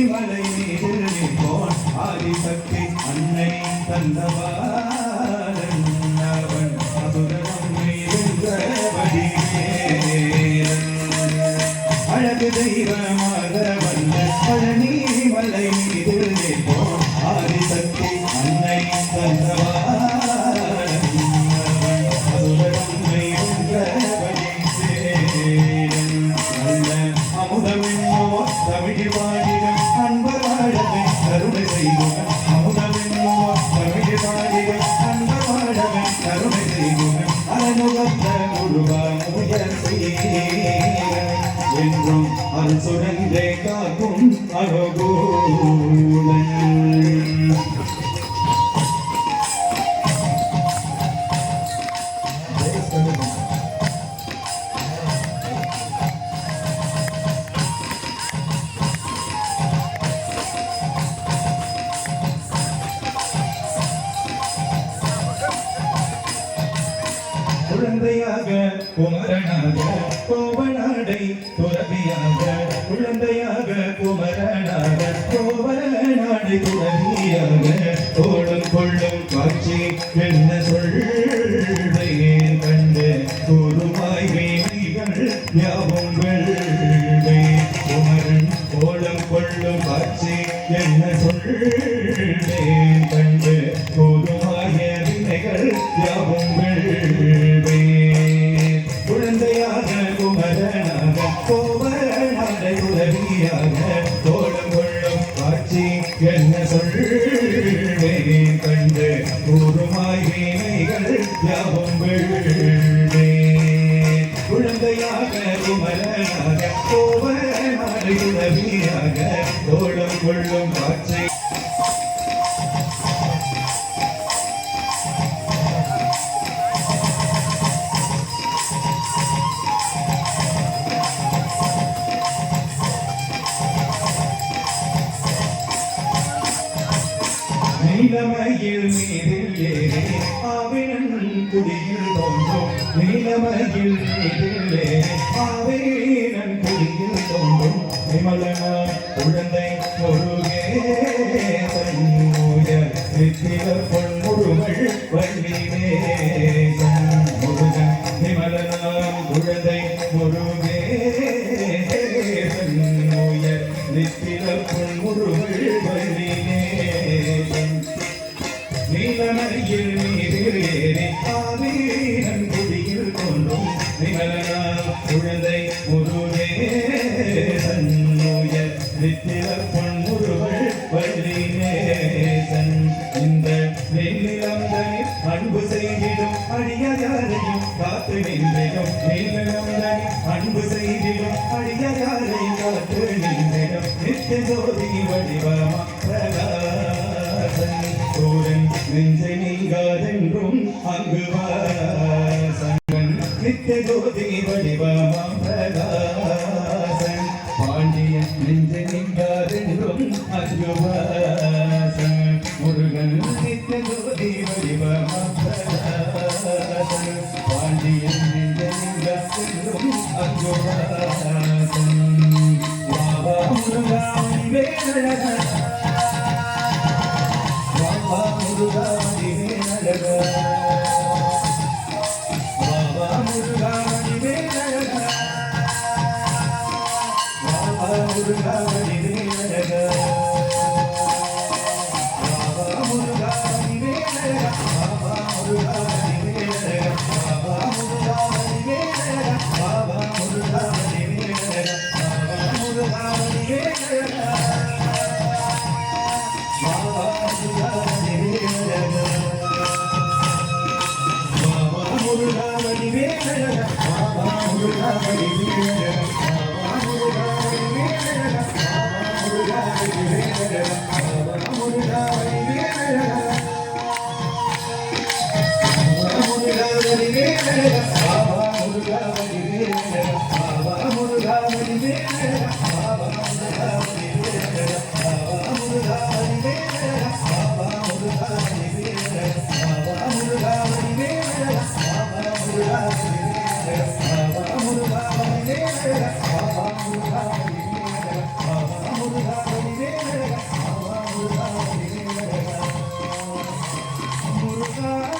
மலை மீது நிற்போன் ஆதிசக்தி அன்னை தந்தவாரன் அவன் அசுரன் மீதுன்றபடி அழகு தெய்வமாக வந்த பழனி மலை மீது நிற்போன் ஆதிசக்தி அன்னை தந்தவாரன் அவன் அசுரன் மீதுன்றபடி அமுதமென்னோ தமிழ் பாடிடும் அன்பர் வாழவே கருணை செய்வோம் அமுதமென்னோ தமிழ் பாடிடும் அன்பர் வாழவே கருணை செய்வோம் அனுபத்த முருகா முயற்சி என்றும் அது சுரந்தே காக்கும் அழகோடன் குழந்தையாக குமரனாக கோவநாடை துறவியாக குழந்தையாக குமரனாக கோவநாடை துறவியாக தோளும் கொள்ளும் காட்சி என்ன சொல்வேன் கண்டு கூறுமாய் வீணைகள் யாவும் வெள்வே குமரன் தோளும் கொள்ளும் காட்சி என்ன சொல்வேன் கண்டு கூறுமாய வீணைகள் யாவும் வெள்வே குழந்தையாக குமரனாக கோவநாடை உதவியாக தோளும் கொள்ளும் காட்சி என்ன சொல்வேன் கண்டு கூறுமாய் வீணைகள் யாவும் வெள்வே குழந்தையாக குமரனாக கோவநாடை உதவியாக தோளும் கொள்ளும் காட்சி நீலமயில் மீதில் ஏறி ஆவினன் குடியில் தோன்றும் நீலமயில் மீதில் ஏறி ஆவினன் குடியில் தோன்றும் விமலனா குழந்தை முருகேசன் முயல் நித்தில பொன்முருகள் வள்ளினேசன் முருகன் விமலனா குழந்தை முருகேசன் முயல் நித்தில பொன்முருகள் வள்ளினேசன் நீலமயில் மீதில் ஏறி ஆவீரன் குடியில் கொண்டும் விமலனா குழந்தை முருகேசன் நோயல் நித்தில பொன்முருகள் வள்ளினேசன் இந்த நெல்லிலந்தனில் அன்பு செய்திடும் அடியாரையும் காத்து நின்றிடும் நெல்லிலந்தனில் அன்பு செய்திடும் அடியாரையும் காத்து நின்றிடும் நித்திய ஜோதி வடிவமா சூரன் நெஞ்சை நீங்காதென்றும் அங்கு வாசன் நித்திய ஜோதி வடிவமாம் பிரகாசன் பாண்டியன் நெஞ்சை நீங்காதென்றும் அங்கு வாசன் முருகன் நித்திய ஜோதி வடிவமாம் பிரகாசன் பாண்டியன் நெஞ்சை நீங்காதென்றும் அங்கு வாசன் வாவா முருகா வேலழகா முருகா மணிவேலழகா பாபா முருகா மணிவேலழகா பாபா முருகா மணிவேலழகா பாபா முருகா மணிவேலழகா பாபா முருகா மணிவேலழகா பாபா முருகா மணிவேலழகா பாபா முருகா மணிவேலழகா பாபா முருகா மணிவேலழகா Baba முருகா